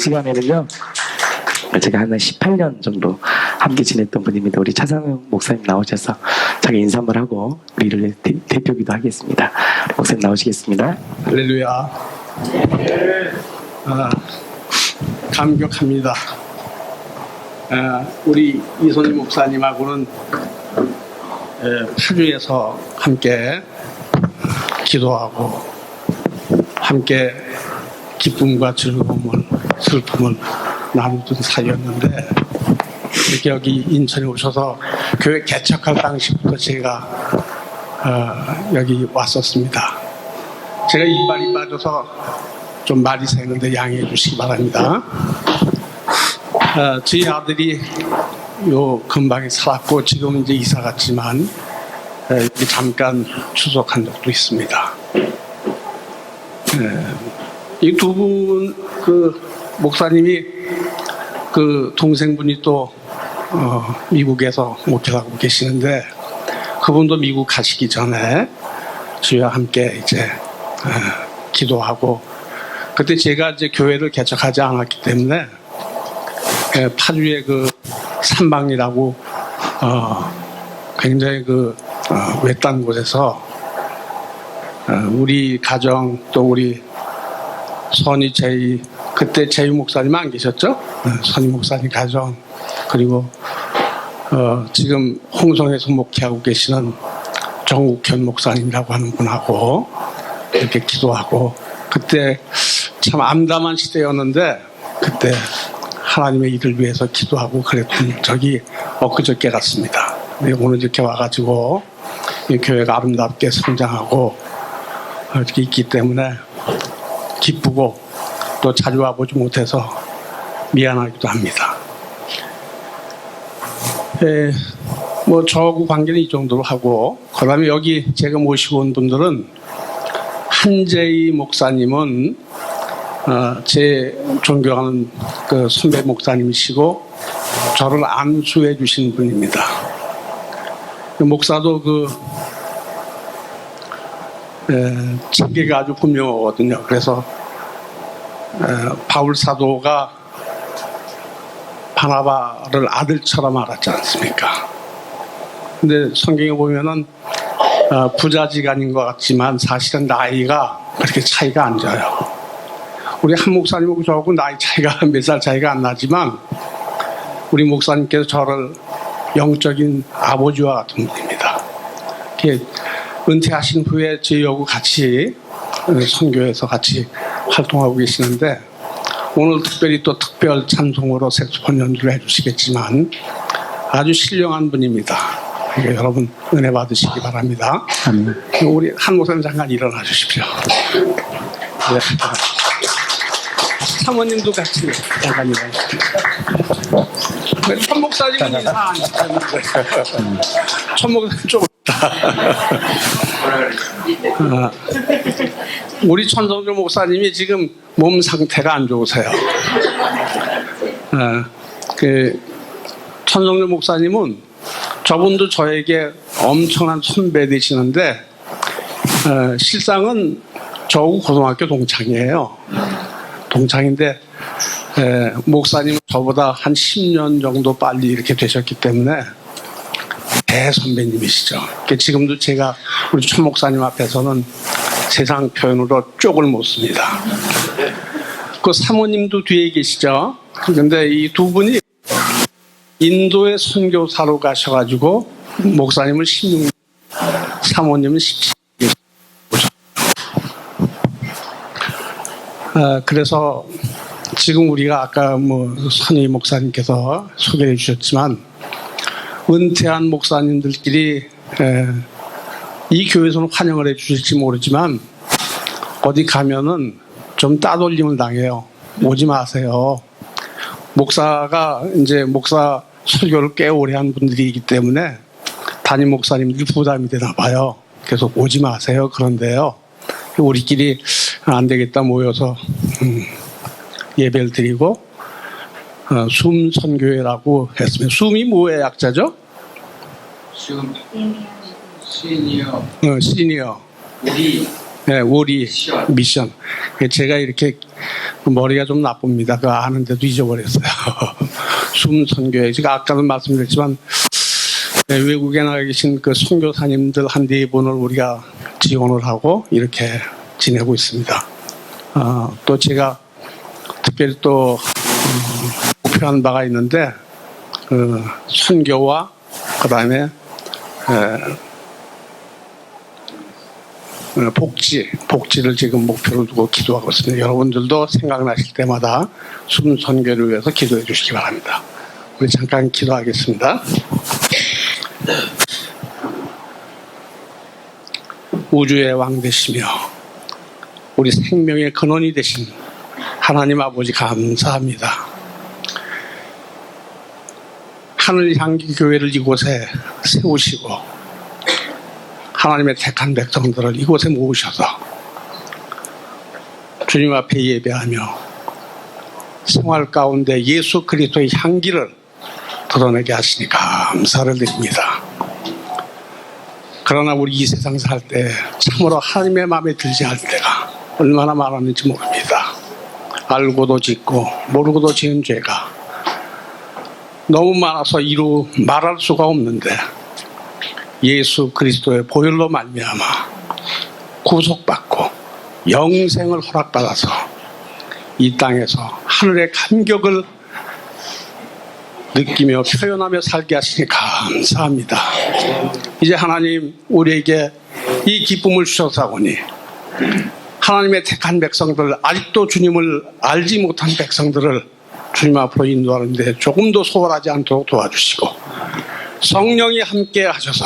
시간에는요, 제가 한 18년 정도 함께 지냈던 분입니다. 우리 차상욱 목사님 나오셔서 자기 인사 한번 하고 우리를 대표기도 하겠습니다. 목사님 나오시겠습니다. 할렐루야. 감격합니다. 우리 이선희 목사님하고는 파주에서 함께 기도하고 함께 기쁨과 즐거움을 슬픔을 나누던 사이였는데 이렇게 여기 인천에 오셔서 교회 개척할 당시부터 제가 여기 왔었습니다. 제가 이빨이 빠져서 좀 말이 새는데 양해해 주시기 바랍니다. 저희 아들이 요 근방에 살았고 지금 이제 이사 갔지만 여기 잠깐 추석한 적도 있습니다. 이 두 분 그 목사님이 그 동생분이 또 미국에서 목회하고 계시는데 그분도 미국 가시기 전에 저희와 함께 이제 기도하고 그때 제가 이제 교회를 개척하지 않았기 때문에 파주의 그 삼방이라고 굉장히 그 외딴 곳에서 우리 가정 또 우리 선희 제이 그때 제이 목사님 안 계셨죠? 선희 목사님 가정 그리고 지금 홍성에서 목회하고 계시는 정국현 목사님이라고 하는 분하고 이렇게 기도하고 그때 참 암담한 시대였는데 그때 하나님의 일을 위해서 기도하고 그랬던 적이 엊그저께 같습니다. 오늘 이렇게 와가지고 이 교회가 아름답게 성장하고 이렇게 있기 때문에 기쁘고 또 자주 와보지 못해서 미안하기도 합니다. 뭐 저하고 관계는 이 정도로 하고 그 다음에 여기 제가 모시고 온 분들은 한재희 목사님은 제 존경하는 그 선배 목사님이시고 저를 안수해 주신 분입니다. 그 목사도 그 징계가 아주 분명하거든요. 그래서 바울 사도가 바나바를 아들처럼 알았지 않습니까? 근데 성경에 보면은 부자지간인 것 같지만 사실은 나이가 그렇게 차이가 안 져요. 우리 한 목사님하고 저하고 나이 차이가 몇 살 차이가 안 나지만 우리 목사님께서 저를 영적인 아버지와 같은 분입니다. 은퇴하신 후에 저희하고 같이 선교에서 같이 활동하고 계시는데 오늘 특별히 또 특별 찬송으로 색소폰 연주를 해주시겠지만 아주 신령한 분입니다. 여러분 은혜 받으시기 바랍니다. 우리 한 목사님 잠깐 일어나 주십시오. 네. 사모님도 같이 잠깐 일어나 주십시오. 천 목사님은 인사 안 시켰는데 천 목사님 좀 우리 천성조 목사님이 지금 몸 상태가 안 좋으세요. 그 천성조 목사님은 저분도 저에게 엄청난 선배 되시는데 실상은 저하고 고등학교 동창이에요. 동창인데 목사님은 저보다 한 10년 정도 빨리 이렇게 되셨기 때문에 대선배님이시죠. 지금도 제가 우리 천 목사님 앞에서는 세상 표현으로 쪽을 못 씁니다. 그 사모님도 뒤에 계시죠. 그런데 이 두 분이 인도에 선교사로 가셔가지고 목사님을 16년, 사모님은 17년. 그래서 지금 우리가 아까 뭐 선희 목사님께서 소개해 주셨지만 은퇴한 목사님들끼리 이 교회에서는 환영을 해 주실지 모르지만 어디 가면은 좀 따돌림을 당해요. 오지 마세요. 목사가 이제 목사 설교를 꽤 오래 한 분들이기 때문에 담임 목사님들 부담이 되나 봐요. 계속 오지 마세요. 그런데요. 우리끼리 안 되겠다 모여서 예배를 드리고 숨 선교회라고 했습니다. 숨이 뭐의 약자죠? 시니어. 시니어. 우리 네, 우리 미션. 제가 이렇게 머리가 좀 나쁩니다. 그거 아는데도 잊어버렸어요. 숨 선교회. 제가 아까도 말씀드렸지만 네, 외국에 나가 계신 그 선교사님들 한 네 분을 우리가 지원을 하고 이렇게 지내고 있습니다. 또 제가 특별히 또 목표한 바가 있는데 선교와 그다음에 복지를 지금 목표로 두고 기도하고 있습니다. 여러분들도 생각나실 때마다 숨 선교를 위해서 기도해 주시기 바랍니다. 우리 잠깐 기도하겠습니다. 우주의 왕 되시며 우리 생명의 근원이 되신 하나님 아버지 감사합니다. 하늘 향기 교회를 이곳에 세우시고 하나님의 택한 백성들을 이곳에 모으셔서 주님 앞에 예배하며 생활 가운데 예수 그리스도의 향기를 드러내게 하시니 감사를 드립니다. 그러나 우리 이 세상 살 때 참으로 하나님의 마음에 들지 않을 때가 얼마나 많았는지 모릅니다. 알고도 짓고 모르고도 지은 죄가 너무 많아서 이루 말할 수가 없는데 예수 그리스도의 보혈로 말미암아 구속받고 영생을 허락받아서 이 땅에서 하늘의 감격을 느끼며 표현하며 살게 하시니 감사합니다. 이제 하나님 우리에게 이 기쁨을 주셨사오니 하나님의 택한 백성들, 아직도 주님을 알지 못한 백성들을 주님 앞으로 인도하는데 조금도 소홀하지 않도록 도와주시고 성령이 함께 하셔서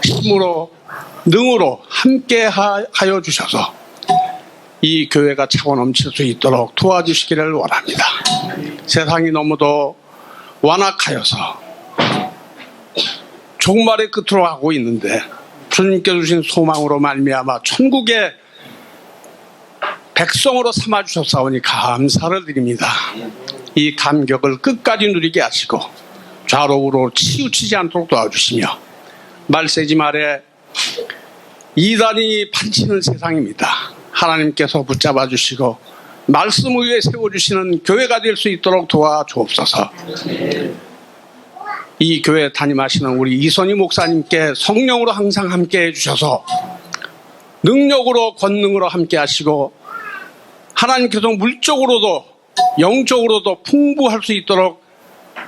힘으로 능으로 함께 하여 주셔서 이 교회가 차고 넘칠 수 있도록 도와주시기를 원합니다. 세상이 너무도 완악하여서 종말의 끝으로 가고 있는데 주님께서 주신 소망으로 말미암아 천국의 백성으로 삼아주셨사오니 감사를 드립니다. 이 감격을 끝까지 누리게 하시고 좌로 우로 치우치지 않도록 도와주시며 말세지 말에 이단이 판치는 세상입니다. 하나님께서 붙잡아 주시고 말씀 위에 세워주시는 교회가 될 수 있도록 도와주옵소서. 이 교회 담임하시는 우리 이선희 목사님께 성령으로 항상 함께 해주셔서 능력으로 권능으로 함께 하시고 하나님께서 물적으로도 영적으로도 풍부할 수 있도록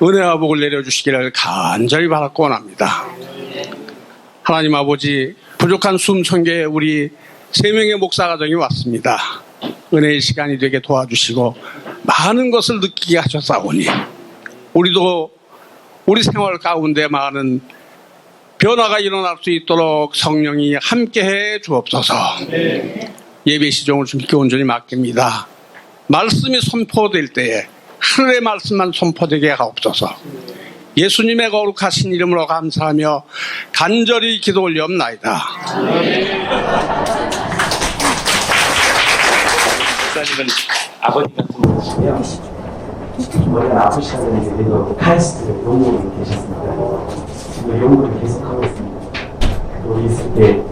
은혜와 복을 내려주시기를 간절히 바라고 원합니다. 하나님 아버지, 부족한 숨성교에 우리 3명의 목사 가정이 왔습니다. 은혜의 시간이 되게 도와주시고 많은 것을 느끼게 하셨사오니 우리도 우리 생활 가운데 많은 변화가 일어날 수 있도록 성령이 함께해 주옵소서. 예배 시종을 주님께 온전히 맡깁니다. 말씀이 선포될 때에 하늘의 말씀만 선포되게 하옵소서. 예수님의 거룩하신 이름으로 감사하며 간절히 기도 올리옵나이다. 목사님은 아버님 같은 분이시고요. 머리가 아프시다는 얘기도 카이스트 연구로 계셨습니다. 지금 연구를 계속하고 있습니다. 여기 있을 때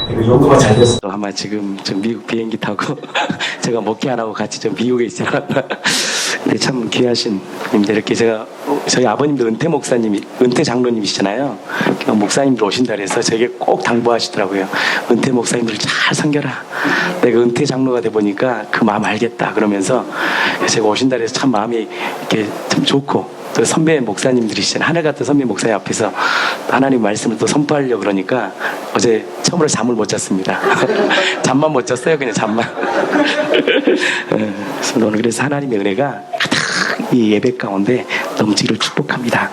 연구가 잘 됐어요. 아마 지금 좀 미국 비행기 타고 제가 목회 안 하고 같이 좀 미국에 있지 않았나. 근데 참 귀하신 분인데 이렇게 저희 아버님도 은퇴 장로님이시잖아요. 목사님들 오신다 그래서 저에게 꼭 당부하시더라고요. 은퇴 목사님들 잘 섬겨라. 내가 은퇴 장로가 돼 보니까 그 마음 알겠다 그러면서 제가 오신다 그래서 참 마음이 이렇게 참 좋고 또 선배 목사님들이시잖아요. 하늘 같은 선배 목사님 앞에서 하나님 말씀을 또 선포하려고 그러니까 어제 처음으로 잠을 못 잤습니다. 잠만 못 잤어요. 그냥 잠만. 그래서 오늘 그래서 하나님의 은혜가 가득 이 예배 가운데 넘치기를 축복합니다.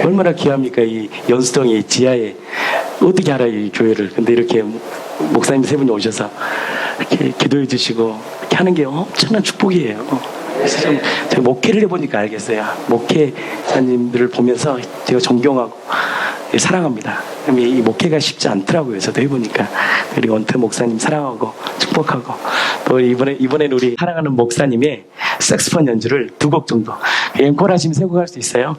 얼마나 귀합니까? 이 연수동의 지하에 어떻게 알아요, 이 교회를. 근데 이렇게 목사님 3분이 오셔서 이렇게 기도해 주시고 이렇게 하는 게 엄청난 축복이에요. 그래서 좀 제가 목회를 해보니까 알겠어요. 목회자님들을 보면서 제가 존경하고 사랑합니다. 이 목회가 쉽지 않더라고요. 저도 해보니까. 그리고 원태 목사님 사랑하고 축복하고 또 이번에는 우리 사랑하는 목사님의 색스폰 연주를 2곡 정도 앵콜 하시면 3곡 할 수 있어요.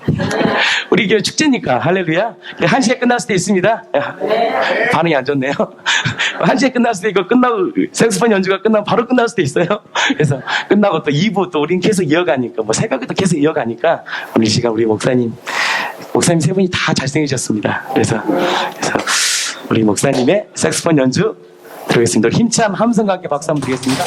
우리 교회 축제니까 할렐루야. 1시에 끝날 수도 있습니다. 반응이 안 좋네요. 1시에 끝날 수도 있고, 끝나고, 색소폰 연주가 끝나면 바로 끝날 수도 있어요. 그래서 끝나고 또 2부 또 우린 계속 이어가니까, 뭐 새벽에도 계속 이어가니까, 오늘 이 시간 우리 목사님 세 분이 다 잘생기셨습니다. 그래서 우리 목사님의 색소폰 연주 들어겠습니다. 힘찬 함성과 함께 박수 한번 드리겠습니다.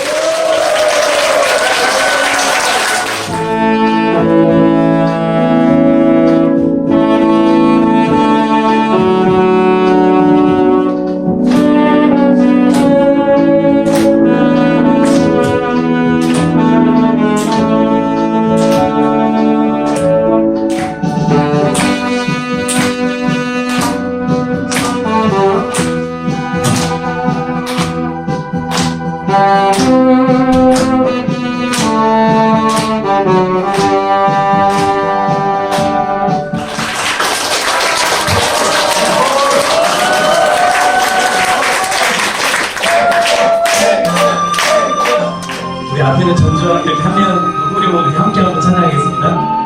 우리 앞에는 전주와 이렇게 하면 우리 모두 함께 한번 찬양하겠습니다.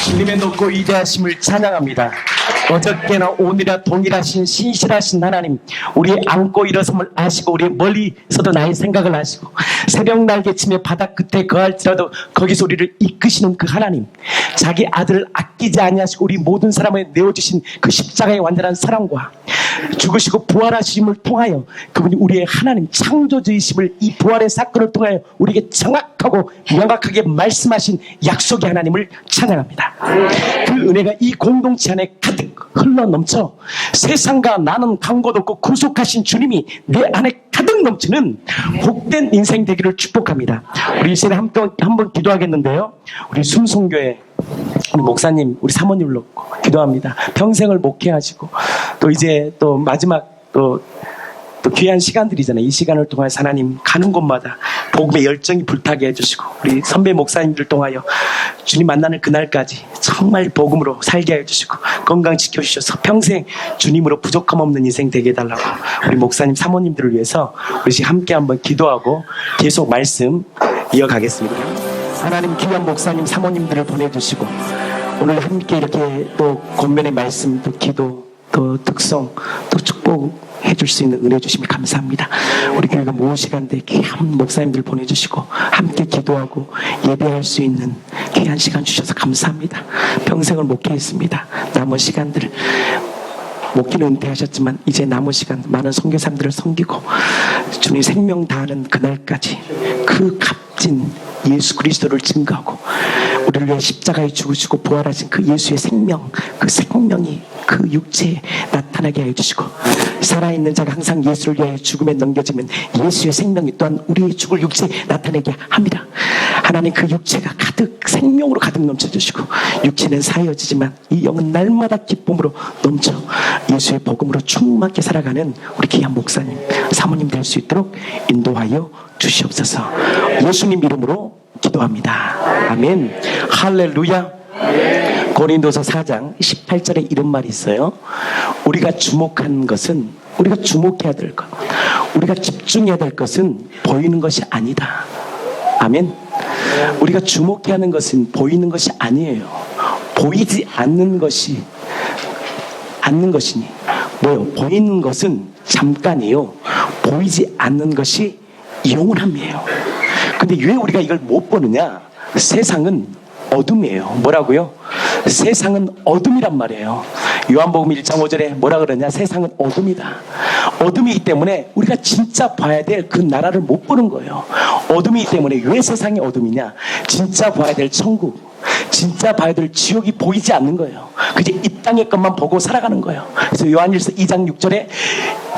주님의 높고 위대하심을 찬양합니다. 어저께나 오늘이나 동일하신 신실하신 하나님, 우리 안고 일어섬을 아시고 우리 멀리서도 나의 생각을 아시고 새벽 날개치며 바다 끝에 거할지라도 거기서 우리를 이끄시는 그 하나님, 자기 아들을 아끼지 아니하시고 우리 모든 사람을 내어주신 그 십자가의 완전한 사랑과 죽으시고 부활하심을 통하여 그분이 우리의 하나님 창조주이심을 이 부활의 사건을 통하여 우리에게 정확하고 명확하게 말씀하신 약속의 하나님을 찬양합니다. 그 은혜가 이 공동체 안에 가득 흘러넘쳐 세상과 나는 광고도 없고 구속하신 주님이 내 안에 가득 넘치는 복된 인생 되기를 축복합니다. 우리 이 시간에 한번 기도하겠는데요. 우리 숨송교회 우리 목사님, 우리 사모님을 놓고 기도합니다. 평생을 목회하시고 또 이제 또 마지막 또 귀한 시간들이잖아요. 이 시간을 통해 하나님 가는 곳마다 복음의 열정이 불타게 해주시고 우리 선배 목사님들 통하여 주님 만나는 그날까지 정말 복음으로 살게 해주시고 건강 지켜주셔서 평생 주님으로 부족함 없는 인생 되게 해달라고 우리 목사님 사모님들을 위해서 우리 함께 한번 기도하고 계속 말씀 이어가겠습니다. 하나님 귀한 목사님 사모님들을 보내주시고 오늘 함께 이렇게 또 권면의 말씀 또 기도 또 특성 또 축복해 줄 수 있는 은혜 주심을 감사합니다. 우리 교회가 모은 시간대 귀한 목사님들 보내주시고 함께 기도하고 예배할 수 있는 귀한 시간 주셔서 감사합니다. 평생을 목회했습니다. 남은 시간들을 목기는 은퇴하셨지만 이제 남은 시간 많은 선교사님들을 섬기고 주님 생명 다하는 그날까지 그 값진 예수 그리스도를 증거하고 우리를 위해 십자가에 죽으시고 부활하신 그 예수의 생명, 그 생명이 그 육체에 나타나게 해주시고 살아있는 자가 항상 예수를 위하여 죽음에 넘겨지면 예수의 생명이 또한 우리의 죽을 육체에 나타내게 합니다. 하나님 그 육체가 가득 생명으로 가득 넘쳐주시고 육체는 사여지지만 이 영은 날마다 기쁨으로 넘쳐 예수의 복음으로 충만하게 살아가는 우리 귀한 목사님 사모님 될 수 있도록 인도하여 주시옵소서. 예수님 이름으로 기도합니다. 아멘. 할렐루야. 고린도서 4장 18절에 이런 말이 있어요. 우리가 주목하는 것은 우리가 주목해야 될 것, 우리가 집중해야 될 것은 보이는 것이 아니다. 아멘. 우리가 주목해야 하는 것은 보이는 것이 아니에요. 보이지 않는 것이니 뭐요? 보이는 것은 잠깐이요. 보이지 않는 것이 영원함이에요. 근데 왜 우리가 이걸 못 보느냐? 세상은 어둠이에요. 뭐라고요? 세상은 어둠이란 말이에요. 요한복음 1장 5절에 뭐라 그러냐? 세상은 어둠이다. 어둠이기 때문에 우리가 진짜 봐야 될 그 나라를 못 보는 거예요. 어둠이기 때문에. 왜 세상이 어둠이냐? 진짜 봐야 될 천국, 진짜 봐야 될 지옥이 보이지 않는 거예요. 그저 이 땅의 것만 보고 살아가는 거예요. 그래서 요한일서 2장 6절에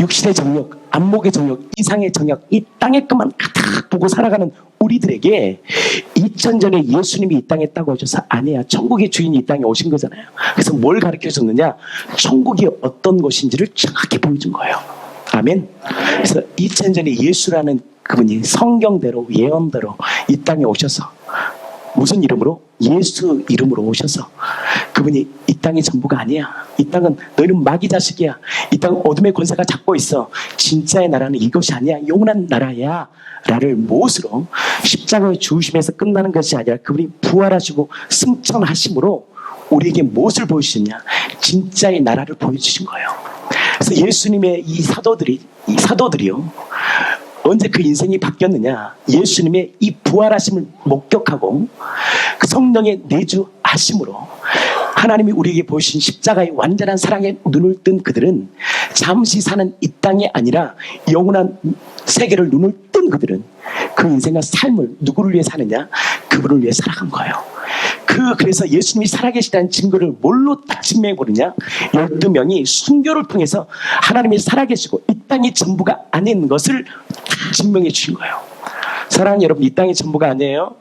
육신의 정욕, 안목의 정욕, 이상의 정욕, 이 땅의 것만 가득 보고 살아가는 우리들에게 2000년에 예수님이 이 땅에 딱 오셔서 아니야, 천국의 주인이 이 땅에 오신 거잖아요. 그래서 뭘 가르쳐 줬느냐? 천국이 어떤 곳인지를 정확히 보여준 거예요. 아멘. 그래서 2000년에 예수라는 그분이 성경대로 예언대로 이 땅에 오셔서 무슨 이름으로? 예수 이름으로 오셔서 그분이 이 땅이 전부가 아니야. 이 땅은 너희는 마귀 자식이야. 이 땅은 어둠의 권세가 잡고 있어. 진짜의 나라는 이것이 아니야. 영원한 나라야. 라를 무엇으로? 십자가의 죽으심에서 끝나는 것이 아니라 그분이 부활하시고 승천하심으로 우리에게 무엇을 보여주셨냐? 진짜의 나라를 보여주신 거예요. 그래서 예수님의 이 사도들이요, 언제 그 인생이 바뀌었느냐? 예수님의 이 부활하심을 목격하고 그 성령의 내주하심으로 하나님이 우리에게 보여주신 십자가의 완전한 사랑에 눈을 뜬 그들은 잠시 사는 이 땅이 아니라 영원한 세계를 눈을 뜬 그들은 그 인생과 삶을 누구를 위해 사느냐? 그분을 위해 살아간 거예요. 그래서 예수님이 살아계시다는 증거를 뭘로 딱 증명해 보느냐? 12명이 순교를 통해서 하나님이 살아계시고 이 땅이 전부가 아닌 것을 딱 증명해 주신 거예요. 사랑하는 여러분, 이 땅이 전부가 아니에요.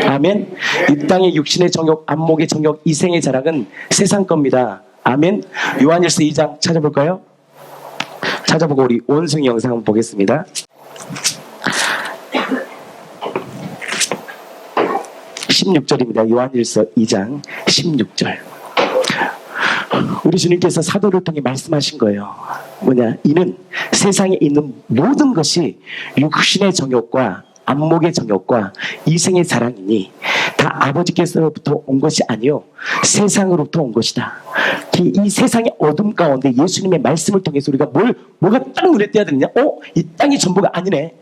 아멘. 이 땅의 육신의 정욕, 안목의 정욕, 이생의 자랑은 세상 겁니다. 아멘. 요한일서 2장 찾아볼까요? 찾아보고 우리 원숭이 영상 한번 보겠습니다. 16절입니다. 요한일서 2장 16절. 우리 주님께서 사도를 통해 말씀하신 거예요. 뭐냐? 이는 세상에 있는 모든 것이 육신의 정욕과 안목의 정욕과 이생의 자랑이니 다 아버지께서로부터 온 것이 아니요 세상으로부터 온 것이다. 이 세상의 어둠 가운데 예수님의 말씀을 통해서 우리가 뭐가 딱 눈에 띄어야 되느냐? 이 땅이 전부가 아니네.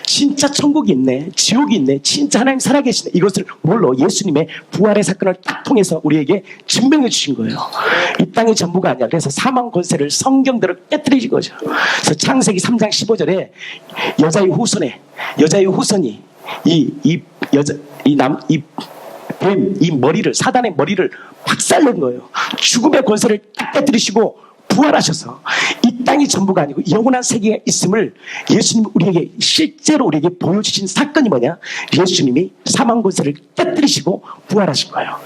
진짜 천국이 있네. 지옥이 있네. 진짜 하나님 살아계시네. 이것을 뭘로? 예수님의 부활의 사건을 딱 통해서 우리에게 증명해 주신 거예요. 이 땅이 전부가 아니야. 그래서 사망 권세를 성경대로 깨뜨리신 거죠. 그래서 창세기 3장 15절에 여자의 후손이 이 머리를, 사단의 머리를 박살낸 거예요. 죽음의 권세를 딱 깨뜨리시고 부활하셔서 이 땅이 전부가 아니고 영원한 세계가 있음을 예수님이 우리에게 실제로 우리에게 보여주신 사건이 뭐냐? 예수님이 사망 권세를 깨뜨리시고 부활하신 거예요.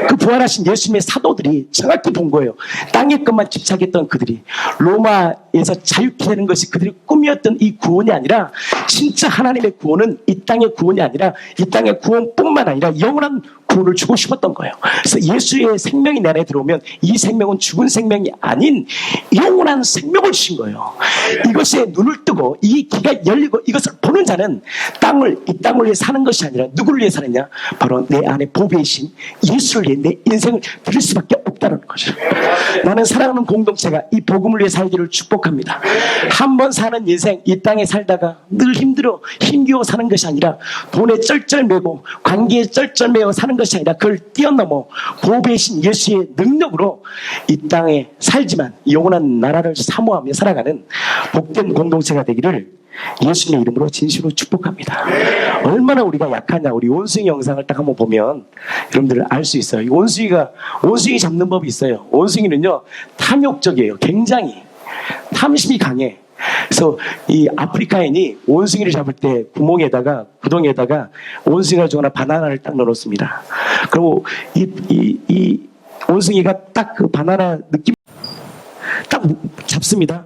그 부활하신 예수님의 사도들이 정확히 본 거예요. 땅의 것만 집착했던 그들이 로마에서 자유케 되는 것이 그들의 꿈이었던 이 구원이 아니라 진짜 하나님의 구원은 이 땅의 구원이 아니라 이 땅의 구원뿐만 아니라 영원한 구원을 주고 싶었던 거예요. 그래서 예수의 생명이 내 안에 들어오면 이 생명은 죽은 생명이 아닌 영원한 생명을 주신 거예요. 이것에 눈을 뜨고 이 귀가 열리고 이것을 보는 자는 이 땅을 위해 사는 것이 아니라 누구를 위해 사느냐? 바로 내 안에 보배이신 예수를 위해 내 인생을 드릴 수밖에 없다는 거죠. 나는 사랑하는 공동체가 이 복음을 위해 살기를 축복합니다. 한 번 사는 인생, 이 땅에 살다가 늘 힘들어 힘겨워 사는 것이 아니라 돈에 쩔쩔매고 관계에 쩔쩔매어 사는 것이 아니라 그걸 뛰어넘어 보배이신 예수의 능력으로 이 땅에 살지만 영원한 나라를 사모하며 살아가는 복된 공동체가 되기를 예수님의 이름으로 진심으로 축복합니다. 얼마나 우리가 약하냐. 우리 원숭이 영상을 딱 한번 보면 여러분들 알 수 있어요. 이 원숭이 잡는 법이 있어요. 원숭이는요 탐욕적이에요. 굉장히 탐심이 강해. 그래서 이 아프리카인이 원숭이를 잡을 때 구덩이에다가 원숭이가 좋아하는 바나나를 딱 넣어놓습니다. 그리고 이 원숭이가 딱 그 바나나 느낌 딱 잡습니다.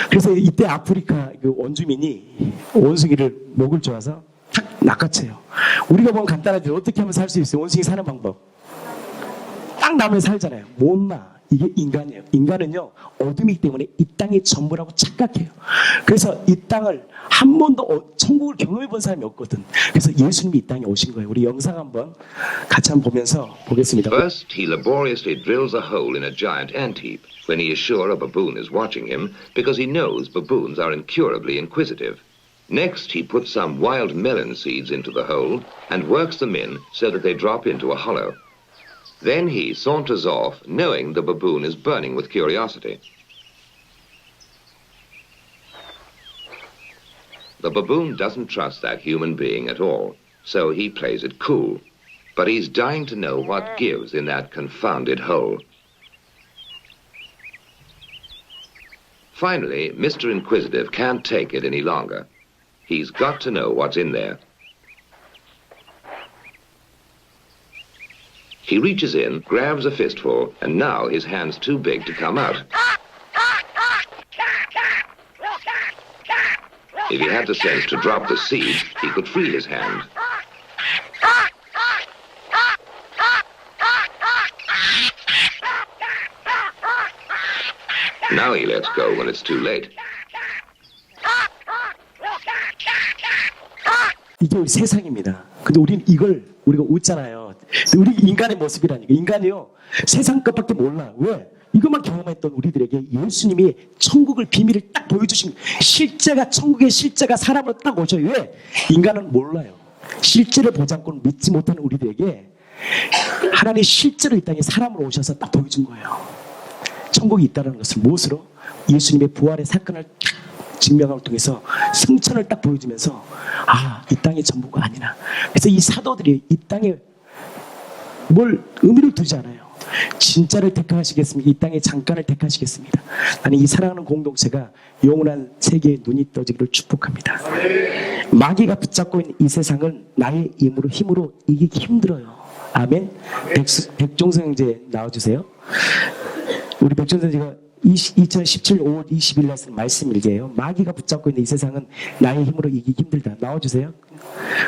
그래서 이때 아프리카 그 원주민이 원숭이를 목을 조아서 탁 낚아채요. 우리가 보면 간단하지. 어떻게 하면 살 수 있어요? 원숭이 사는 방법. 딱 나면 살잖아요. 못 나. 이게 인간이에요. 인간은요 어둠이기 때문에 이 땅이 전부라고 착각해요. 그래서 이 땅을 한 번도 천국을 경험해 본 사람이 없거든. 그래서 예수님이 이 땅에 오신 거예요. 우리 영상 한번 같이 한번 보면서 보겠습니다. First, he laboriously drills a hole in a giant ant heap when he is sure a baboon is watching him because he knows baboons are incurably inquisitive. Next, he puts some wild melon seeds into the hole and works them in so that they drop into a hollow. Then he saunters off, knowing the baboon is burning with curiosity. The baboon doesn't trust that human being at all, so he plays it cool. But he's dying to know what gives in that confounded hole. Finally, Mr. Inquisitive can't take it any longer. He's got to know what's in there. He reaches in, grabs a fistful, and now his hand's too big to come out. If he had the sense to drop the seed, he could free his hand. Now he lets go when it's too late. 이게 우리 세상입니다. 근데 우리는 이걸 우리가 웃잖아요. 근데 우리 인간의 모습이라니까. 인간이요, 세상 것밖에 몰라. 왜? 이것만 경험했던 우리들에게 예수님이 천국을 비밀을 딱 보여주신, 실제가, 천국의 실제가 사람으로 딱 오셔요. 왜? 인간은 몰라요. 실제를 보지 않고는 믿지 못하는 우리들에게 하나님이 실제로 이 땅에 사람으로 오셔서 딱 보여준 거예요. 천국이 있다는 것을 무엇으로? 예수님의 부활의 사건을 증명함을 통해서 승천을 딱 보여주면서, 아, 이 땅의 전부가 아니나. 그래서 이 사도들이 이 땅에 뭘 의미를 두지 않아요. 진짜를 택하시겠습니까? 이 땅의 잠깐을 택하시겠습니다. 나는 이 사랑하는 공동체가 영원한 세계의 눈이 떠지기를 축복합니다. 마귀가 붙잡고 있는 이 세상을 나의 힘으로 이기기 힘들어요. 아멘. 백종성 형제 나와주세요. 우리 백종성 형제가 2017 5월 20일 날 쓴 말씀일기예요. 마귀가 붙잡고 있는 이 세상은 나의 힘으로 이기기 힘들다. 나와주세요.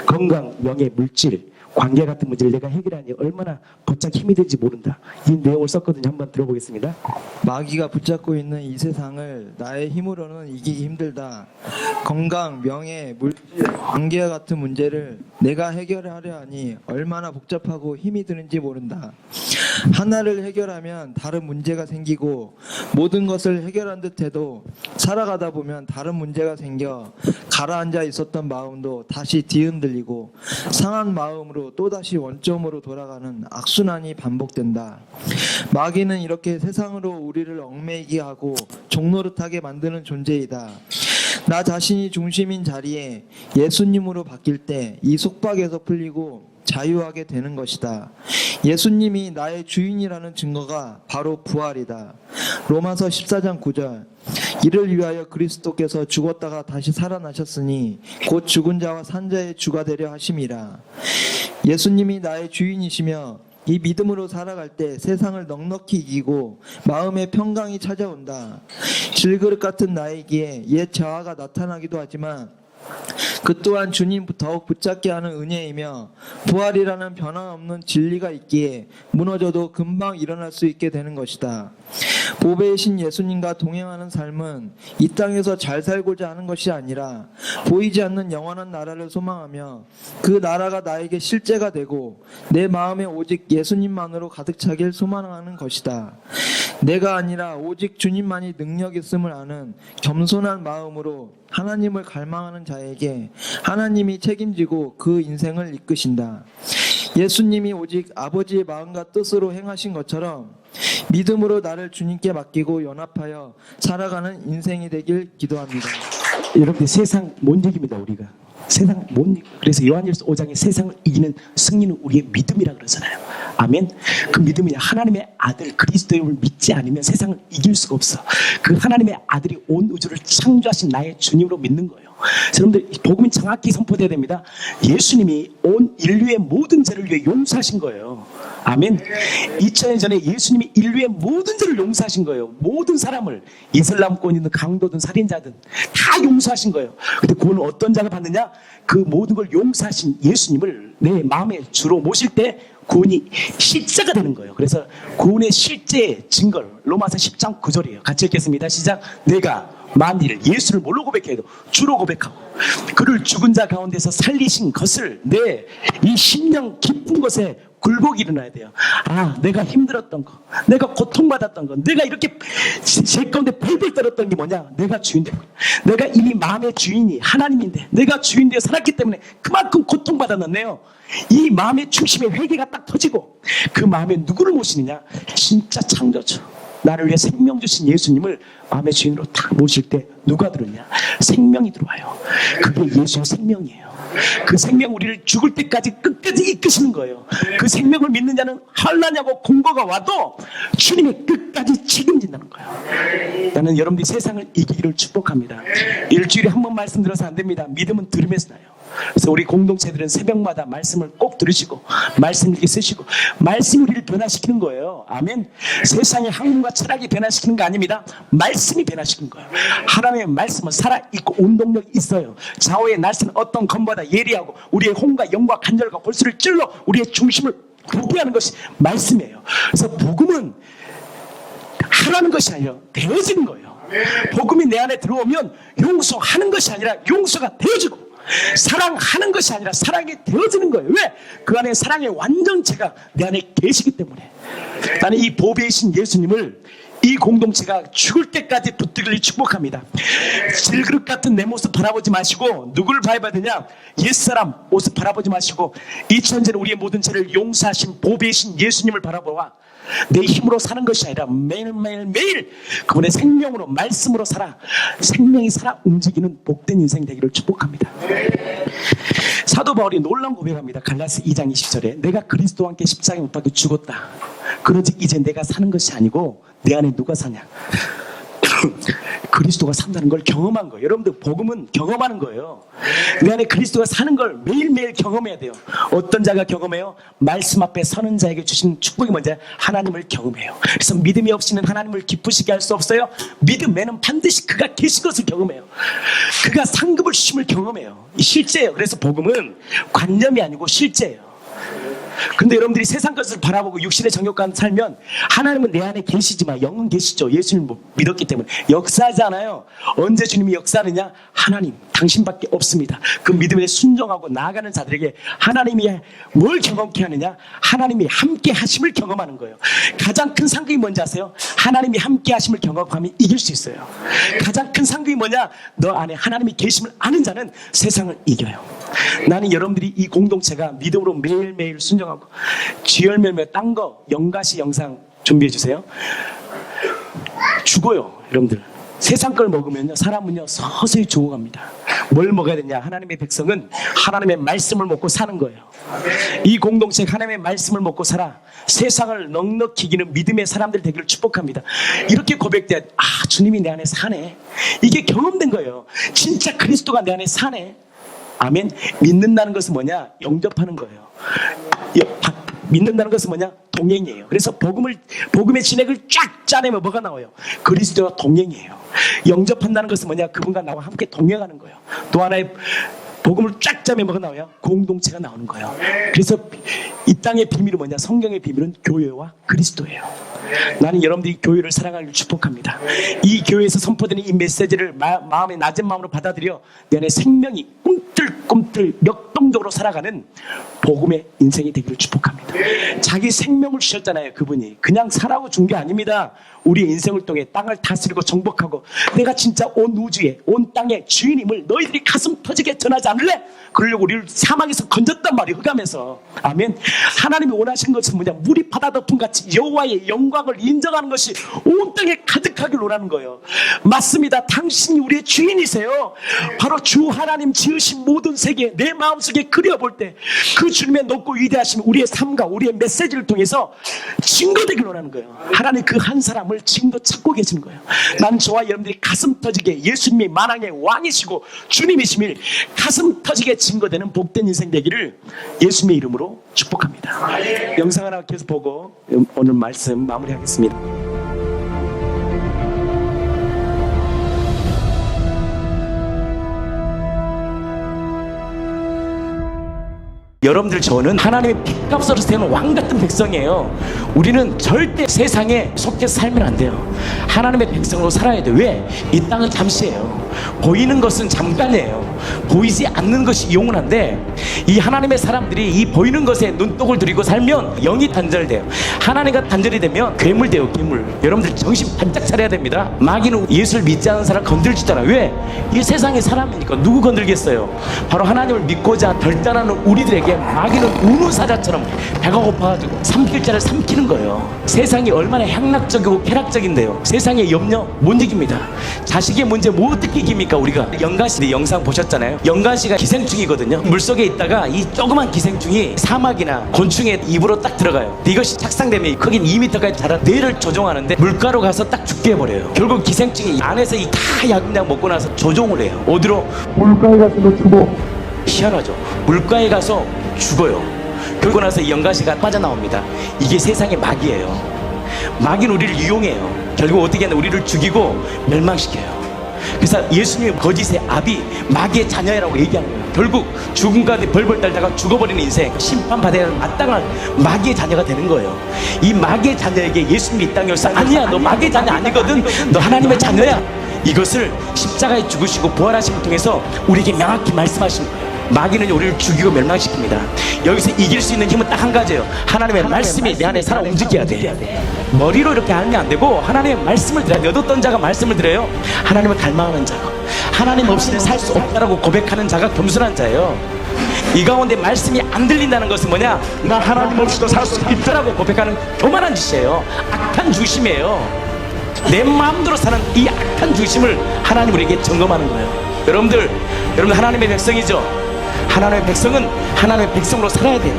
건강, 명예, 물질, 관계 같은 문제를 내가 해결하니 얼마나 곧장 힘이 들지 모른다. 이 내용을 썼거든요. 한번 들어보겠습니다. 마귀가 붙잡고 있는 이 세상을 나의 힘으로는 이기기 힘들다. 건강, 명예, 물질, 관계와 같은 문제를 내가 해결하려 하니 얼마나 복잡하고 힘이 드는지 모른다. 하나를 해결하면 다른 문제가 생기고 모든 것을 해결한 듯해도 살아가다 보면 다른 문제가 생겨 가라앉아 있었던 마음도 다시 뒤흔들리고 상한 마음으로 또다시 원점으로 돌아가는 악순환이 반복된다. 마귀는 이렇게 세상으로 우리를 얽매이게 하고 종노릇하게 만드는 존재이다. 나 자신이 중심인 자리에 예수님으로 바뀔 때 이 속박에서 풀리고 자유하게 되는 것이다. 예수님이 나의 주인이라는 증거가 바로 부활이다. 로마서 14장 9절. 이를 위하여 그리스도께서 죽었다가 다시 살아나셨으니 곧 죽은 자와 산 자의 주가 되려 하심이라. 예수님이 나의 주인이시며 이 믿음으로 살아갈 때 세상을 넉넉히 이기고 마음의 평강이 찾아온다. 질그릇 같은 나이기에 옛 자아가 나타나기도 하지만 그 또한 주님 더욱 붙잡게 하는 은혜이며 부활이라는 변함없는 진리가 있기에 무너져도 금방 일어날 수 있게 되는 것이다. 보배이신 예수님과 동행하는 삶은 이 땅에서 잘 살고자 하는 것이 아니라 보이지 않는 영원한 나라를 소망하며 그 나라가 나에게 실제가 되고 내 마음에 오직 예수님만으로 가득 차길 소망하는 것이다. 내가 아니라 오직 주님만이 능력 있음을 아는 겸손한 마음으로 하나님을 갈망하는 자에게 하나님이 책임지고 그 인생을 이끄신다. 예수님이 오직 아버지의 마음과 뜻으로 행하신 것처럼 믿음으로 나를 주님께 맡기고 연합하여 살아가는 인생이 되길 기도합니다. 여러분들, 세상 못 이깁니다. 우리가 세상 못 이겨. 그래서 요한일서 5장에 세상을 이기는 승리는 우리의 믿음이라 그러잖아요. 아멘. 그 믿음이 하나님의 아들 그리스도를 믿지 않으면 세상을 이길 수가 없어. 그 하나님의 아들이 온 우주를 창조하신 나의 주님으로 믿는 거예요. 여러분들, 복음이 정확히 선포돼야 됩니다. 예수님이 온 인류의 모든 죄를 위해 용서하신 거예요. 아멘. 2000년 전에 예수님이 인류의 모든 죄를 용서하신 거예요. 모든 사람을, 이슬람권이든 강도든 살인자든 다 용서하신 거예요. 근데 구원을 어떤 자가 받느냐? 그 모든 걸 용서하신 예수님을 내 마음의 주로 모실 때 구원이 실제가 되는 거예요. 그래서 구원의 실제 증거를 로마서 10장 9절이에요. 같이 읽겠습니다. 시작. 내가 만일 예수를 뭘로 고백해도 주로 고백하고 그를 죽은 자 가운데서 살리신 것을 내 이 심령 깊은 것에 굴복이 일어나야 돼요. 아, 내가 힘들었던 거, 내가 고통받았던 거, 내가 이렇게 제 가운데 벨벨 떨었던 게 뭐냐? 내가 주인 되고, 내가 이미 마음의 주인이 하나님인데 내가 주인 되어 살았기 때문에 그만큼 고통받았는데요, 이 마음의 중심에 회개가 딱 터지고 그 마음에 누구를 모시느냐? 진짜 창조주, 나를 위해 생명 주신 예수님을 마음의 주인으로 딱 모실 때 누가 들었냐? 생명이 들어와요. 그게 예수의 생명이에요. 그 생명 우리를 죽을 때까지 끝까지 이끄시는 거예요. 그 생명을 믿는 자는 환난하고 공고가 와도 주님의 끝까지 책임진다는 거예요. 나는 여러분들이 세상을 이기기를 축복합니다. 일주일에 한 번 말씀 들어서 안 됩니다. 믿음은 들으면서 나요. 그래서 우리 공동체들은 새벽마다 말씀을 꼭 들으시고 말씀 읽기 쓰시고 말씀이 우리를 변화시키는 거예요. 아멘. 세상의 학문과 철학이 변화시키는 거 아닙니다. 말씀이 변화시키는 거예요. 하나님의 말씀은 살아있고 운동력이 있어요. 좌우의 날씨는 어떤 검보다 예리하고 우리의 혼과 영과 간절과 골수를 찔러 우리의 중심을 보게 하는 것이 말씀이에요. 그래서 복음은 하라는 것이 아니라 되어지는 거예요. 복음이 내 안에 들어오면 용서하는 것이 아니라 용서가 되어지고 사랑하는 것이 아니라 사랑이 되어지는 거예요. 왜? 그 안에 사랑의 완전체가 내 안에 계시기 때문에. 나는 이 보배이신 예수님을 이 공동체가 죽을 때까지 붙들길 축복합니다. 질그릇 같은 내 모습 바라보지 마시고 누구를 바라봐야 되냐? 옛사람 모습 바라보지 마시고 2000년 우리의 모든 죄를 용서하신 보배이신 예수님을 바라보아 내 힘으로 사는 것이 아니라 매일 그분의 생명으로 말씀으로 살아 생명이 살아 움직이는 복된 인생 되기를 축복합니다. 사도 바울이 놀라운 고백합니다. 갈라스 2장 20절에 내가 그리스도와 함께 십자가에 못 박혀 죽었다. 그러즉 이제 내가 사는 것이 아니고 내 안에 누가 사냐? 그리스도가 산다는 걸 경험한 거예요. 여러분들 복음은 경험하는 거예요. 내 안에 그리스도가 사는 걸 매일매일 경험해야 돼요. 어떤 자가 경험해요? 말씀 앞에 서는 자에게 주신 축복이 뭔지 하나님을 경험해요. 그래서 믿음이 없이는 하나님을 기쁘시게 할 수 없어요. 믿음에는 반드시 그가 계신 것을 경험해요. 그가 상급을 주심을 경험해요. 이 실제예요. 그래서 복음은 관념이 아니고 실제예요. 근데 여러분들이 세상 것을 바라보고 육신의 정욕과 살면 하나님은 내 안에 계시지만 영은 계시죠. 예수님을 믿었기 때문에 역사하지 않아요. 언제 주님이 역사하느냐? 하나님 당신밖에 없습니다. 그 믿음에 순종하고 나아가는 자들에게 하나님이 뭘 경험케 하느냐? 하나님이 함께 하심을 경험하는 거예요. 가장 큰 상급이 뭔지 아세요? 하나님이 함께 하심을 경험하면 이길 수 있어요. 가장 큰 상급이 뭐냐? 너 안에 하나님이 계심을 아는 자는 세상을 이겨요. 나는 여러분들이 이 공동체가 믿음으로 매일매일 순종하고 쥐열매며 딴 거 영가시 영상 준비해 주세요. 죽어요. 여러분들 세상 걸 먹으면요 사람은요 서서히 죽어갑니다. 뭘 먹어야 되냐? 하나님의 백성은 하나님의 말씀을 먹고 사는 거예요. 이 공동체가 하나님의 말씀을 먹고 살아 세상을 넉넉히 이기는 믿음의 사람들 되기를 축복합니다. 이렇게 고백돼 주님이 내 안에 사네. 이게 경험된 거예요. 진짜 그리스도가 내 안에 사네. 아멘. 믿는다는 것은 뭐냐? 영접하는 거예요. 믿는다는 것은 뭐냐? 동행이에요. 그래서 복음의 진액을 쫙 짜내면 뭐가 나와요? 그리스도와 동행이에요. 영접한다는 것은 뭐냐? 그분과 나와 함께 동행하는 거예요. 또 하나의 복음을 쫙 짜면 뭐가 나와요? 공동체가 나오는 거예요. 그래서 이 땅의 비밀은 뭐냐? 성경의 비밀은 교회와 그리스도예요. 나는 여러분들이 교회를 사랑하기를 축복합니다. 이 교회에서 선포되는 이 메시지를 마음의 낮은 마음으로 받아들여 내 안에 생명이 꿈틀꿈틀 역동적으로 살아가는 복음의 인생이 되기를 축복합니다. 자기 생명을 주셨잖아요. 그분이 그냥 살아고 준 게 아닙니다. 우리의 인생을 통해 땅을 다스리고 정복하고 내가 진짜 온 우주에 온 땅의 주인임을 너희들이 가슴 터지게 전하지 않을래? 그러려고 우리를 사망에서 건졌단 말이에요. 흑암에서. 아멘. 하나님이 원하신 것은 뭐냐? 물이 바다 덮음같이 여호와의 영광을 인정하는 것이 온 땅에 가득하길 원하는 거예요. 맞습니다. 당신이 우리의 주인이세요. 바로 주 하나님 지으신 모든 세계 내 마음속에 그려볼 때 그 주님의 높고 위대하심 우리의 삶과 우리의 메시지를 통해서 증거되길 원하는 거예요. 하나님 그 한 사람을 증거 찾고 계시는 거예요. 난 저와 여러분들이 가슴 터지게 예수님이 만왕의 왕이시고 주님이심을 가슴 터지게 증거되는 복된 인생 되기를 예수님의 이름으로 축복합니다. 영상 하나 계속 보고 오늘 말씀 마무리하겠습니다. 여러분들 저는 하나님의 핏값으로 세우는 왕같은 백성이에요. 우리는 절대 세상에 속해서 살면 안 돼요. 하나님의 백성으로 살아야 돼요. 왜? 이 땅은 잠시예요. 보이는 것은 잠깐이에요. 보이지 않는 것이 영원한데 이 하나님의 사람들이 이 보이는 것에 눈독을 들이고 살면 영이 단절돼요. 하나님과 단절이 되면 괴물 돼요. 괴물. 여러분들 정신 반짝 차려야 됩니다. 마귀는 예수를 믿지 않는 사람 건들지도 않아요. 왜? 이 세상의 사람이니까 누구 건들겠어요? 바로 하나님을 믿고자 결단하는 우리들에게 근데 마귀는 우는 사자처럼 배가 고파가지고 삼킬 자를 삼키는 거예요. 세상이 얼마나 향락적이고 쾌락적인데요. 세상의 염려 못 이깁니다. 자식의 문제 뭐 어떻게 이깁니까? 우리가 영가시 영상 보셨잖아요. 영가시가 기생충이거든요. 물속에 있다가 이 조그만 기생충이 사막이나 곤충의 입으로 딱 들어가요. 이것이 착상되면 크긴 2m까지 자란 뇌를 조종하는데 물가로 가서 딱 죽게 해버려요. 결국 기생충이 안에서 이 다 약약 먹고 나서 조종을 해요. 어디로? 물가에 가서 너 죽어. 희한하죠. 물가에 가서 죽어요. 그러고 나서 이 영가시가 빠져나옵니다. 이게 세상의 마귀예요. 마귀는 우리를 이용해요. 결국 어떻게 하냐, 우리를 죽이고 멸망시켜요. 그래서 예수님의 거짓의 아비 마귀의 자녀라고 얘기하는 거예요. 결국 죽음과 벌벌 떨다가 죽어버리는 인생, 심판받아야 마땅한 마귀의 자녀가 되는 거예요. 이 마귀의 자녀에게 예수님이 이 땅에 오셔서 아니야, 너 마귀의 자녀 아니거든, 너 하나님의 자녀야, 이것을 십자가에 죽으시고 부활하심을 통해서 우리에게 명확히 말씀하신 거예요. 마귀는 우리를 죽이고 멸망시킵니다. 여기서 이길 수 있는 힘은 딱 한 가지예요. 하나님의 말씀이 내 안에 살아 움직여야 돼. 머리로 이렇게 하면 안 되고 하나님의 말씀을 들어야 돼. 얻었던 자가 말씀을 들어요. 하나님을 닮아가는 자가, 하나님 없이는 살 수 없다라고 고백하는 자가 겸손한 자예요. 이 가운데 말씀이 안 들린다는 것은 뭐냐? 나 하나님 없이도 살 수 있다라고 고백하는 교만한 짓이에요. 악한 중심이에요. 내 마음대로 사는 이 악한 중심을 하나님 우리에게 점검하는 거예요. 여러분 하나님의 백성이죠. 하나님의 백성은 하나님의 백성으로 살아야 돼요.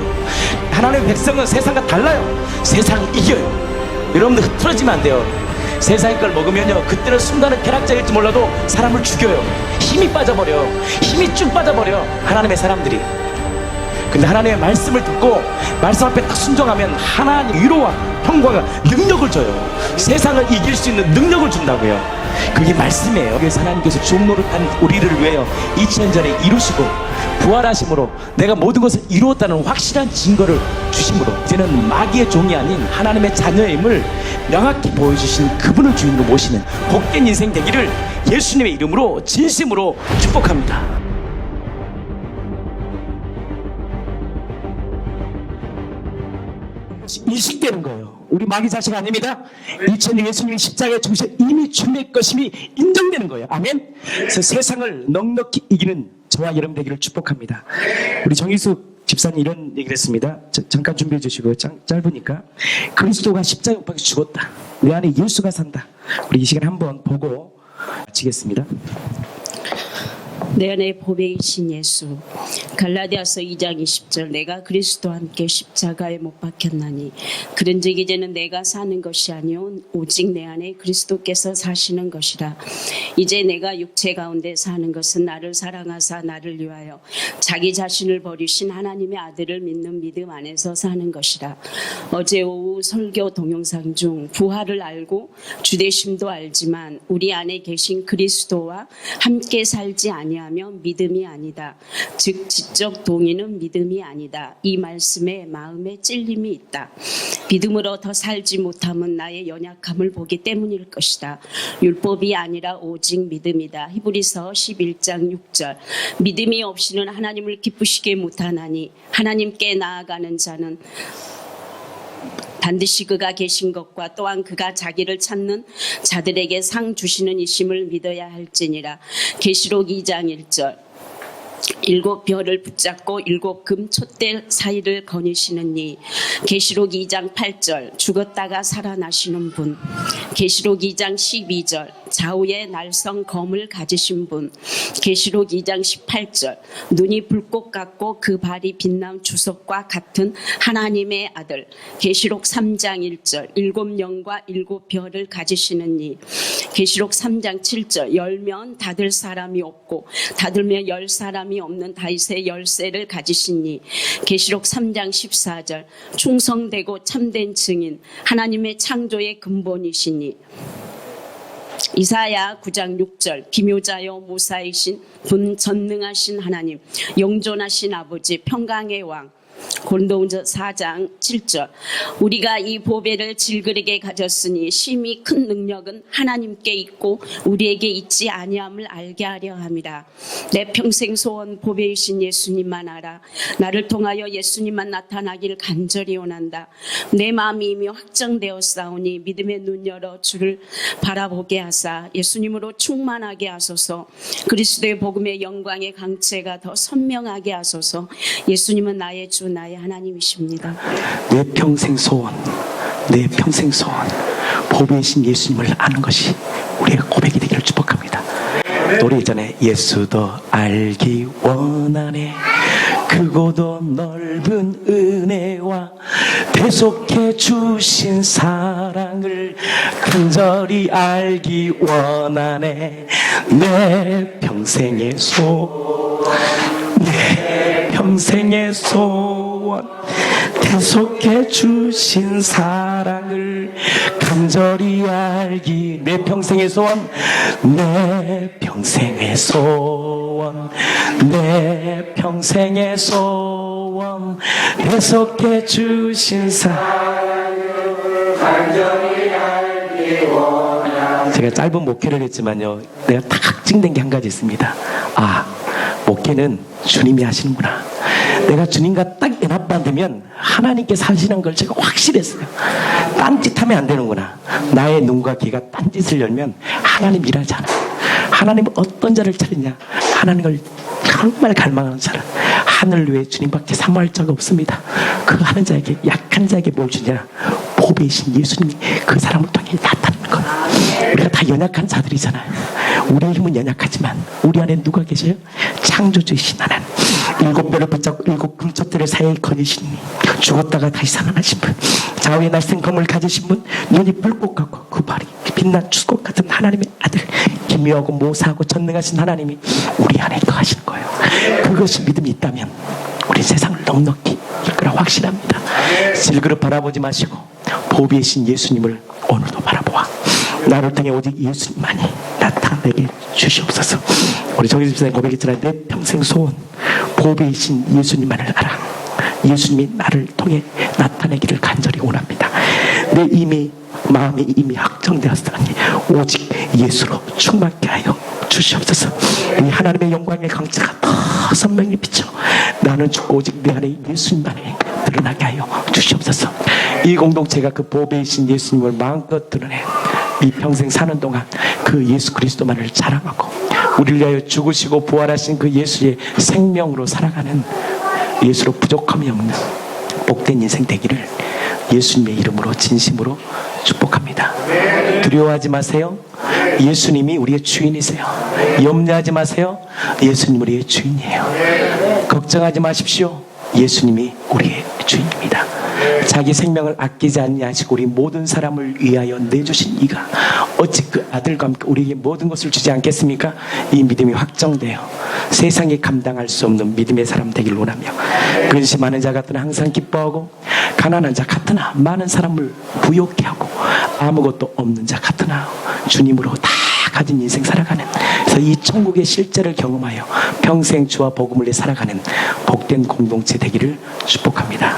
하나님의 백성은 세상과 달라요. 세상 이겨요. 여러분들 흐트러지면 안 돼요. 세상의 걸 먹으면요, 그때는 순간은 쾌락적일지 몰라도 사람을 죽여요. 힘이 빠져버려. 힘이 쭉 빠져버려, 하나님의 사람들이. 근데 하나님의 말씀을 듣고 말씀 앞에 딱 순종하면 하나님 위로와 평화가 능력을 줘요. 세상을 이길 수 있는 능력을 준다고요. 그게 말씀이에요. 그래서 하나님께서 종노릇한 우리를 위하여 2000년 전에 이루시고 부활하심으로 내가 모든 것을 이루었다는 확실한 증거를 주심으로 이제는 마귀의 종이 아닌 하나님의 자녀임을 명확히 보여주신 그분을 주인으로 모시는 복된 인생 되기를 예수님의 이름으로 진심으로 축복합니다. 인식되는 거예요. 우리 마귀 자식 아닙니다. 2000년 예수님이 십자가에 죽으셔 이미 준비할 것임이 인정되는 거예요. 아멘. 그래서 세상을 넉넉히 이기는 저와 여러분 되기를 축복합니다. 우리 정희숙 집사님 이런 얘기를 했습니다. 잠깐 준비해 주시고, 짧으니까. 그리스도가 십자가에 못 박혀 죽었다. 내 안에 예수가 산다. 우리 이 시간 한번 보고 마치겠습니다. 내 안에 보배이신 예수. 갈라디아서 2장 20절. 내가 그리스도와 함께 십자가에 못 박혔나니 그런즉 이제는 내가 사는 것이 아니오 오직 내 안에 그리스도께서 사시는 것이라. 이제 내가 육체 가운데 사는 것은 나를 사랑하사 나를 위하여 자기 자신을 버리신 하나님의 아들을 믿는 믿음 안에서 사는 것이라. 어제 오후 설교 동영상 중 부활을 알고 주되심도 알지만 우리 안에 계신 그리스도와 함께 살지 아니하면 믿음이 아니다. 즉 지적 동의는 믿음이 아니다. 이 말씀에 마음에 찔림이 있다. 믿음으로 더 살지 못함은 나의 연약함을 보기 때문일 것이다. 율법이 아니라 오직 믿음이다. 히브리서 11장 6절. 믿음이 없이는 하나님을 기쁘시게 못하나니 하나님께 나아가는 자는 반드시 그가 계신 것과 또한 그가 자기를 찾는 자들에게 상 주시는 이심을 믿어야 할지니라. 계시록 2장 1절. 7 별을 붙잡고 7 금 촛대 사이를 거니시는 이. 계시록 2장 8절. 죽었다가 살아나시는 분. 계시록 2장 12절. 좌우에 날성 검을 가지신 분. 계시록 2장 18절. 눈이 불꽃 같고 그 발이 빛난 주석과 같은 하나님의 아들. 계시록 3장 1절. 7 영과 7 별을 가지시는 이. 계시록 3장 7절. 열면 닫을 사람이 없고 닫으면 열 사람이 없는 다윗의 열쇠를 가지시니. 계시록 3장 14절. 충성되고 참된 증인 하나님의 창조의 근본이시니. 이사야 9장 6절. 기묘자여 무사이신 분 전능하신 하나님 영존하신 아버지 평강의 왕 고린도후서 4장 7절. 우리가 이 보배를 질그릇에 가졌으니 심히 큰 능력은 하나님께 있고 우리에게 있지 아니함을 알게 하려 함이라. 내 평생 소원 보배이신 예수님만 알아. 나를 통하여 예수님만 나타나길 간절히 원한다. 내 마음이 이미 확정되었사오니 믿음의 눈 열어 주를 바라보게 하사 예수님으로 충만하게 하소서. 그리스도의 복음의 영광의 강체가 더 선명하게 하소서. 예수님은 나의 주 나의 하나님이십니다. 내 평생 소원, 내 평생 소원, 보배이신 예수님을 아는 것이 우리의 고백이 되기를 축복합니다. 노래 전에 예수도 알기 원하네. 크고도 넓은 은혜와 대속해 주신 사랑을 간절히 알기 원하네. 내 평생의 내 평생의 소원, 대속해 주신 사랑을 간절히 알기. 내 평생의 소원, 내 평생의 소원, 내 평생의 소원, 대속해 주신 사랑을 간절히 알기 원하네. 제가 짧은 목회를 했지만요, 내가 딱 확증된 게 한 가지 있습니다. 목회는 주님이 하시는구나. 내가 주님과 딱 연합만 되면 하나님께서 하시는 걸 제가 확실했어요. 딴짓하면 안 되는구나. 나의 눈과 귀가 딴짓을 열면 하나님 일하지 않아요. 하나님은 어떤 자를 찾느냐? 하나님을 정말 갈망하는 자를. 하늘 외에 주님밖에 사모할 자가 없습니다. 그 하는 자에게, 약한 자에게 뭘 주냐? 보배이신 예수님이 그 사람을 통해 나타나는 거예요. 우리가 다 연약한 자들이잖아요. 우리의 힘은 연약하지만 우리 안에 누가 계셔요? 창조주이신 하나님. 7뼈를 붙잡고 7 금초대를 사이에 거니신 분, 죽었다가 다시 살아나신 분, 좌우에 날쌘 검을 가지신 분, 눈이 불꽃 같고 그 발이 빛난 추꽃 같은 하나님의 아들, 기묘하고 모사하고 전능하신 하나님이 우리 안에 거하시는 거예요. 그것이 믿음이 있다면 우리 세상을 넉넉히 이끌어 확신합니다. 질그릇 바라보지 마시고 보배이신 예수님을 오늘도 바라보아 나를 통해 오직 예수님만이 나타내게 주시옵소서. 우리 정희 집사님 고백했잖아요. 내 평생 소원 보배이신 예수님만을 알아. 예수님이 나를 통해 나타내기를 간절히 원합니다. 내 마음이 이미 확정되었으니 오직 예수로 충만케 하여 주시옵소서. 이 하나님의 영광의 강체가 더 선명히 비쳐 나는 죽고 오직 내 안에 예수님만이 드러나게 하여 주시옵소서. 이 공동체가 그 보배이신 예수님을 마음껏 드러내 이 평생 사는 동안 그 예수 그리스도만을 자랑하고 우리를 위하여 죽으시고 부활하신 그 예수의 생명으로 살아가는, 예수로 부족함이 없는 복된 인생 되기를 예수님의 이름으로 진심으로 축복합니다. 두려워하지 마세요. 예수님이 우리의 주인이세요. 염려하지 마세요. 예수님 우리의 주인이에요. 걱정하지 마십시오. 예수님이 우리의 주인입니다. 자기 생명을 아끼지 아니하시고 우리 모든 사람을 위하여 내주신 이가 어찌 그 아들과 함께 우리에게 모든 것을 주지 않겠습니까? 이 믿음이 확정되어 세상에 감당할 수 없는 믿음의 사람 되기를 원하며, 근심하는 자 같으나 항상 기뻐하고 가난한 자 같으나 많은 사람을 부욕해 하고 아무것도 없는 자 같으나 주님으로 다 가진 인생 살아가는, 그래서 이 천국의 실제를 경험하여 평생 주와 복음을 내 살아가는 복된 공동체 되기를 축복합니다.